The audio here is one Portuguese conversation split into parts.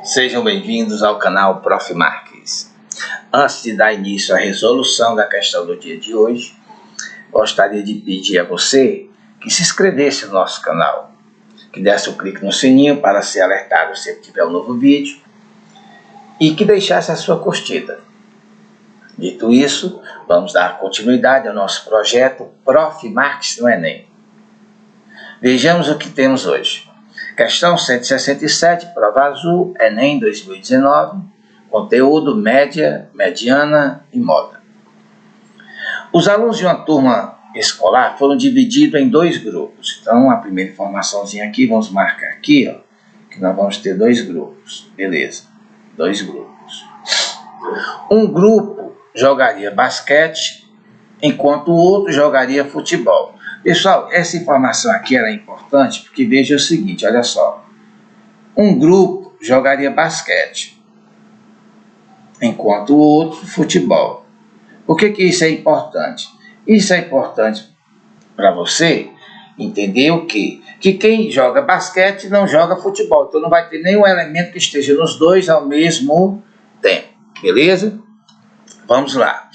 Sejam bem-vindos ao canal Prof. Marques. Antes de dar início à resolução da questão do dia de hoje, gostaria de pedir a você que se inscrevesse no nosso canal, que desse um clique no sininho para ser alertado sempre que tiver um novo vídeo e que deixasse a sua curtida. Dito isso, vamos dar continuidade ao nosso projeto Prof. Marques no Enem. Vejamos o que temos hoje. Questão 167, prova azul, Enem 2019, conteúdo média, mediana e moda. Os alunos de uma turma escolar foram divididos em dois grupos. Então, a primeira informaçãozinha aqui, vamos marcar aqui, ó, que nós vamos ter dois grupos. Beleza, dois grupos. Um grupo jogaria basquete, enquanto o outro jogaria futebol. Pessoal, essa informação aqui era importante porque veja o seguinte, olha só. Um grupo jogaria basquete, enquanto o outro futebol. Por que isso é importante? Isso é importante para você entender o quê? Que quem joga basquete não joga futebol. Então não vai ter nenhum elemento que esteja nos dois ao mesmo tempo. Beleza? Vamos lá.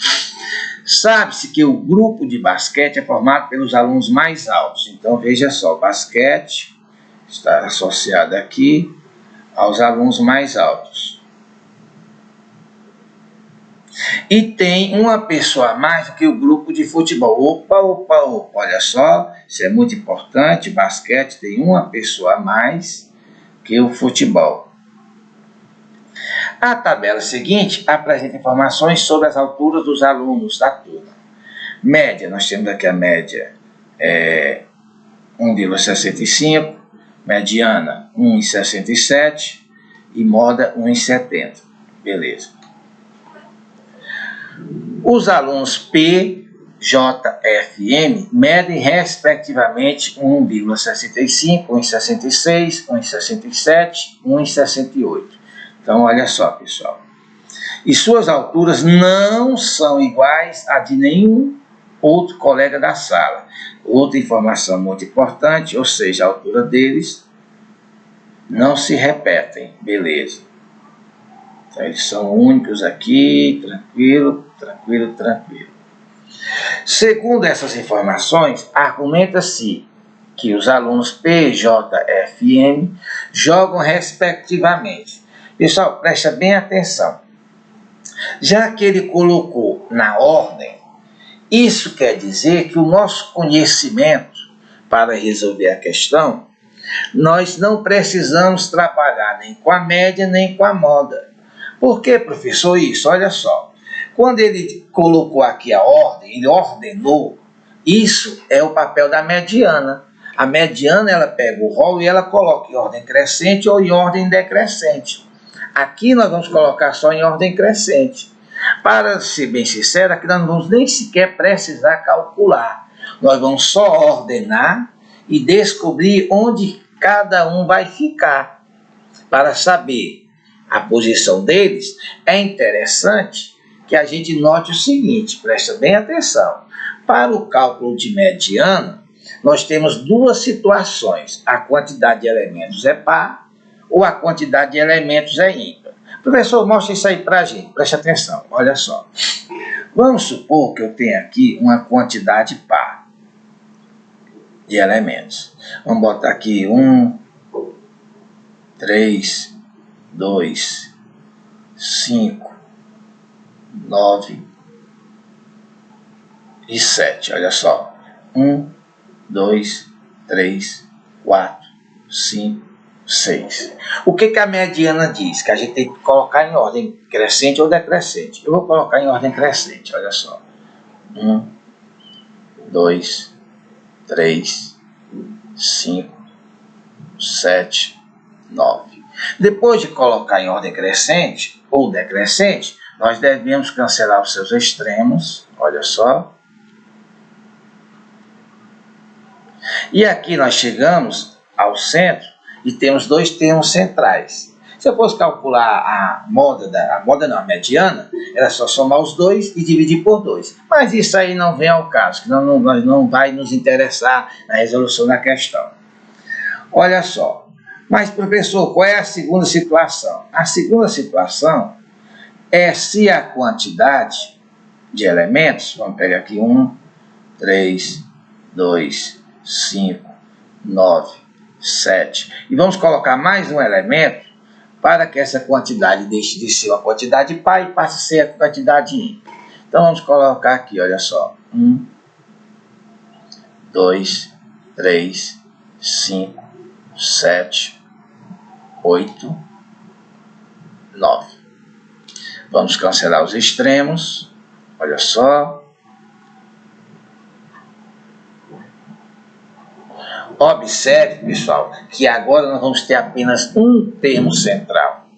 Sabe-se que o grupo de basquete é formado pelos alunos mais altos. Então, veja só, basquete está associado aqui aos alunos mais altos. E tem uma pessoa a mais do que o grupo de futebol. Opa, olha só, isso é muito importante. Basquete tem uma pessoa a mais que o futebol. A tabela seguinte apresenta informações sobre as alturas dos alunos da turma. Média, nós temos aqui a média 1,65, mediana 1,67 e moda 1,70. Beleza. Os alunos P, J, F e M medem respectivamente 1,65, 1,66, 1,67, 1,68. Então, olha só, pessoal. E suas alturas não são iguais a de nenhum outro colega da sala. Outra informação muito importante, ou seja, a altura deles não se repetem. Beleza. Então, eles são únicos aqui, tranquilo. Segundo essas informações, argumenta-se que os alunos P, J, F e M jogam respectivamente. Pessoal, presta bem atenção. Já que ele colocou na ordem, isso quer dizer que o nosso conhecimento para resolver a questão, nós não precisamos trabalhar nem com a média nem com a moda. Por que, professor, isso? Olha só. Quando ele colocou aqui a ordem, ele ordenou, isso é o papel da mediana. A mediana, ela pega o rolo e ela coloca em ordem crescente ou em ordem decrescente. Aqui nós vamos colocar só em ordem crescente. Para ser bem sincero, aqui nós não vamos nem sequer precisar calcular. Nós vamos só ordenar e descobrir onde cada um vai ficar. Para saber a posição deles, é interessante que a gente note o seguinte, presta bem atenção. Para o cálculo de mediana, nós temos duas situações. A quantidade de elementos é par, ou a quantidade de elementos é ímpar. Professor, mostra isso aí para a gente, preste atenção, olha só. Vamos supor que eu tenho aqui uma quantidade par de elementos. Vamos botar aqui 1, 3, 2, 5, 9 e 7, olha só. 1, 2, 3, 4, 5, 6. O que a mediana diz? Que a gente tem que colocar em ordem crescente ou decrescente. Eu vou colocar em ordem crescente, olha só. 1, 2, 3, 5, 7, 9. Depois de colocar em ordem crescente ou decrescente, nós devemos cancelar os seus extremos, olha só. E aqui nós chegamos ao centro e temos dois termos centrais. Se eu fosse calcular a mediana, era só somar os dois e dividir por 2. Mas isso aí não vem ao caso, que não vai nos interessar na resolução da questão. Olha só, Mas, professor, qual é a segunda situação? A segunda situação é se a quantidade de elementos, vamos pegar aqui 1, 3, 2, 5, 9, 7, e vamos colocar mais um elemento para que essa quantidade deixe de ser uma quantidade par e passe a ser a quantidade ímpar. Então vamos colocar aqui, olha só, 1, 2, 3, 5, 7, 8, 9. Vamos cancelar os extremos, olha só. Observe, pessoal, que agora nós vamos ter apenas um termo central.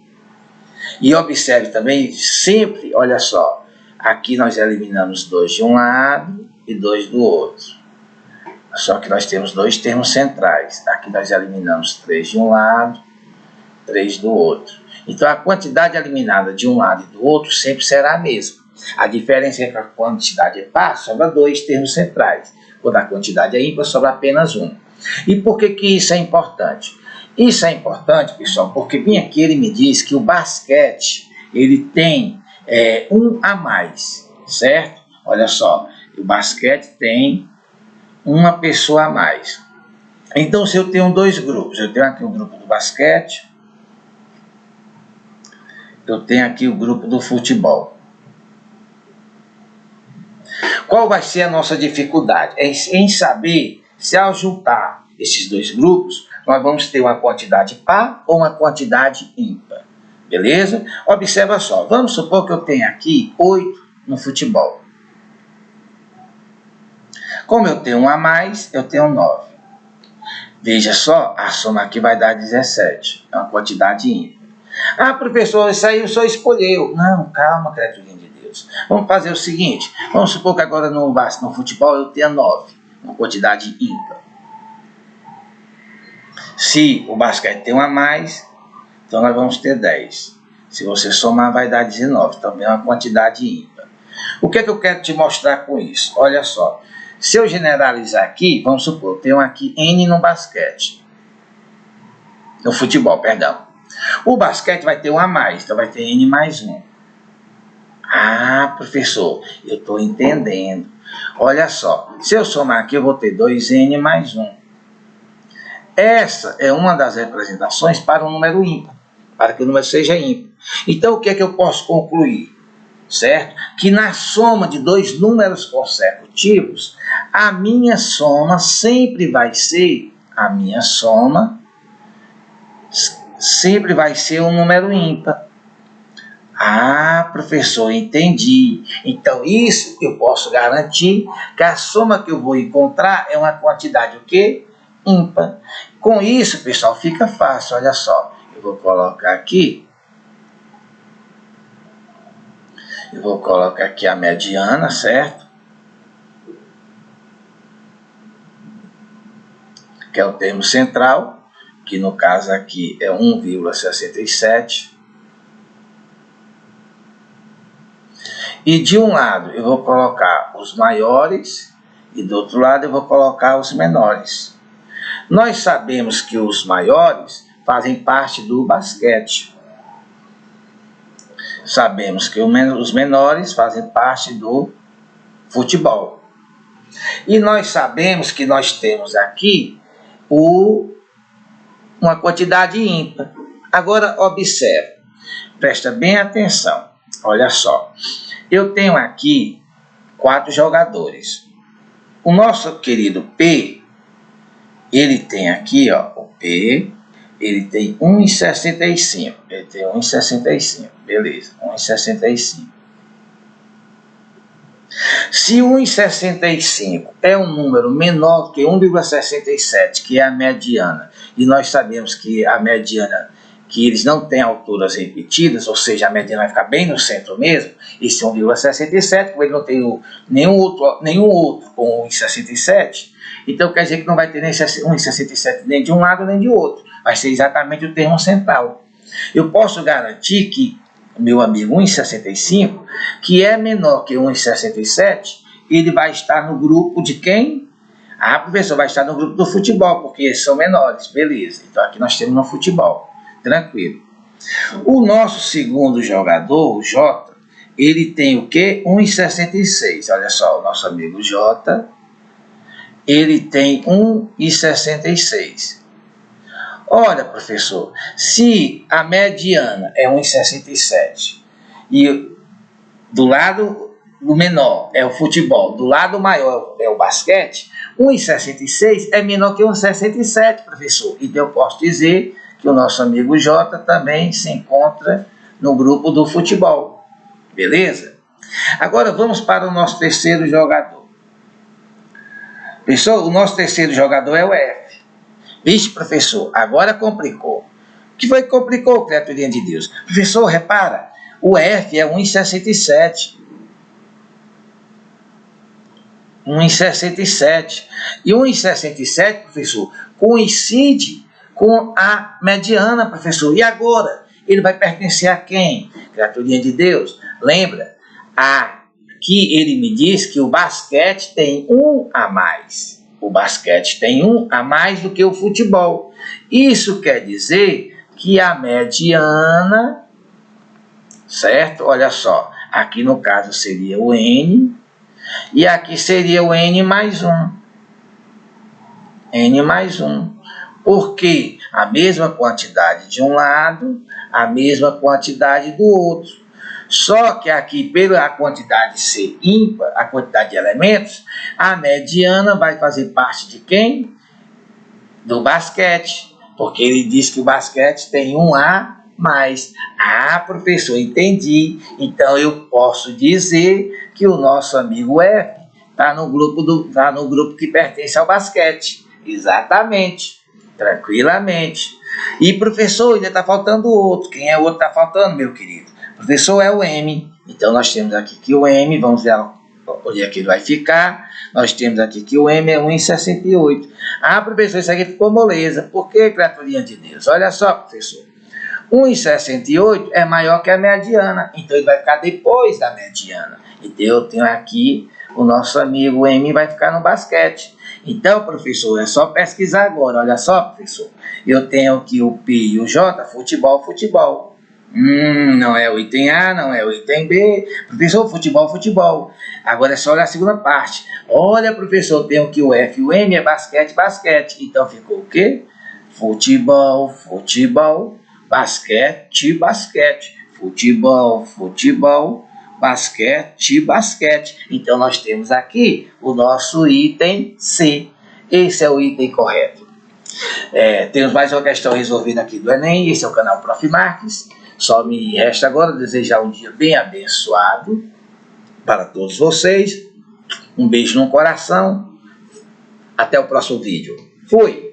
E observe também, sempre, olha só, aqui nós eliminamos 2 de um lado e 2 do outro. Só que nós temos 2 termos centrais. Aqui nós eliminamos 3 de um lado, 3 do outro. Então a quantidade eliminada de um lado e do outro sempre será a mesma. A diferença é que a quantidade é par, sobra 2 termos centrais. Quando a quantidade é ímpar, sobra apenas um. E por que isso é importante? Isso é importante, pessoal, porque bem aqui ele me diz que o basquete ele tem um a mais, certo? Olha só, o basquete tem uma pessoa a mais. Então, se eu tenho 2 grupos, eu tenho aqui o grupo do basquete, eu tenho aqui o grupo do futebol. Qual vai ser a nossa dificuldade? Em saber se ao juntar esses 2 grupos, nós vamos ter uma quantidade par ou uma quantidade ímpar. Beleza? Observa só, vamos supor que eu tenha aqui 8 no futebol. Como eu tenho um a mais, eu tenho 9. Veja só, a soma aqui vai dar 17. É uma quantidade ímpar. Ah, professor, isso aí o senhor escolheu. Não, calma, criaturinha de Deus. Vamos fazer o seguinte. Vamos supor que agora no futebol eu tenha 9. Uma quantidade ímpar. Se o basquete tem um a mais, então nós vamos ter 10. Se você somar, vai dar 19. Também é uma quantidade ímpar. O que é que eu quero te mostrar com isso? Olha só. Se eu generalizar aqui, vamos supor, eu tenho aqui N no basquete. No futebol, perdão. O basquete vai ter um a mais, então vai ter N mais 1. Ah, professor, eu estou entendendo. Olha só, se eu somar aqui, eu vou ter 2N mais 1. Essa é uma das representações para um número ímpar, para que o número seja ímpar. Então, o que é que eu posso concluir? Certo? Que na soma de 2 números consecutivos, a minha soma sempre vai ser um número ímpar. Ah, professor, entendi. Então, isso eu posso garantir que a soma que eu vou encontrar é uma quantidade o quê? Ímpar. Com isso, pessoal, fica fácil. Olha só, eu vou colocar aqui. Eu vou colocar aqui a mediana, certo? Que é o termo central, que no caso aqui é 1,67. E de um lado eu vou colocar os maiores e do outro lado eu vou colocar os menores. Nós sabemos que os maiores fazem parte do basquete. Sabemos que os menores fazem parte do futebol. E nós sabemos que nós temos aqui uma quantidade ímpar. Agora observe, presta bem atenção, olha só. Eu tenho aqui 4 jogadores. O nosso querido P, ele tem aqui, ó, o P, ele tem 1,65. Ele tem 1,65, beleza, 1,65. Se 1,65 é um número menor que 1,67, que é a mediana, e nós sabemos que a mediana, que eles não têm alturas repetidas, ou seja, a mediana vai ficar bem no centro mesmo, esse 1,67, como ele não tem nenhum outro com 1,67, então quer dizer que não vai ter nem 1,67 nem de um lado nem de outro, vai ser exatamente o termo central. Eu posso garantir que meu amigo 1,65, que é menor que 1,67, ele vai estar no grupo de quem? Ah, professor, vai estar no grupo do futebol, porque eles são menores. Beleza. Então aqui nós temos no futebol. Tranquilo. O nosso segundo jogador, o Jota, ele tem o quê? 1,66. Olha só, o nosso amigo Jota, ele tem 1,66. Olha, professor, se a mediana é 1,67 e do lado do menor é o futebol, do lado maior é o basquete, 1,66 é menor que 1,67, professor. Então eu posso dizer que o nosso amigo Jota também se encontra no grupo do futebol. Beleza? Agora vamos para o nosso terceiro jogador. Pessoal, o nosso terceiro jogador é o F. Vixe, professor, agora complicou. O que foi que complicou, criaturinha de Deus? Professor, repara, o F é 1,67. 1,67. E 1,67, professor, coincide com a mediana, professor. E agora? Ele vai pertencer a quem? Criaturinha de Deus. Lembra? Aqui ele me diz que o basquete tem um a mais. O basquete tem um a mais do que o futebol. Isso quer dizer que a mediana, certo? Olha só, aqui no caso seria o N, e aqui seria o N mais 1. N mais 1. Porque a mesma quantidade de um lado, a mesma quantidade do outro. Só que aqui, pela quantidade ser ímpar, a quantidade de elementos, a mediana vai fazer parte de quem? Do basquete. Porque ele diz que o basquete tem um A mais. Ah, professor, entendi. Então eu posso dizer que o nosso amigo F está no grupo que pertence ao basquete. Exatamente. Tranquilamente. E professor, ainda está faltando outro. Quem é o outro que está faltando, meu querido? Professor, é o M. Então nós temos aqui que o M, vamos ver onde é que ele vai ficar. Nós temos aqui que o M é 1,68. Ah, professor, isso aqui ficou moleza. Por que, criaturinha de Deus? Olha só, professor. 1,68 é maior que a mediana. Então ele vai ficar depois da mediana. Então eu tenho aqui o nosso amigo M vai ficar no basquete. Então, professor, é só pesquisar agora. Olha só, professor. Eu tenho aqui o P e o J, futebol, futebol. Não é o item A, não é o item B. Professor, futebol, futebol. Agora é só olhar a segunda parte. Olha, professor, tem aqui o F e o M, é basquete, basquete. Então ficou o quê? Futebol, futebol, basquete, basquete. Futebol, futebol, basquete, basquete. Então nós temos aqui o nosso item C. Esse é o item correto. Temos mais uma questão resolvida aqui do Enem. Esse é o canal Prof. Marques. Só me resta agora desejar um dia bem abençoado para todos vocês. Um beijo no coração. Até o próximo vídeo. Fui!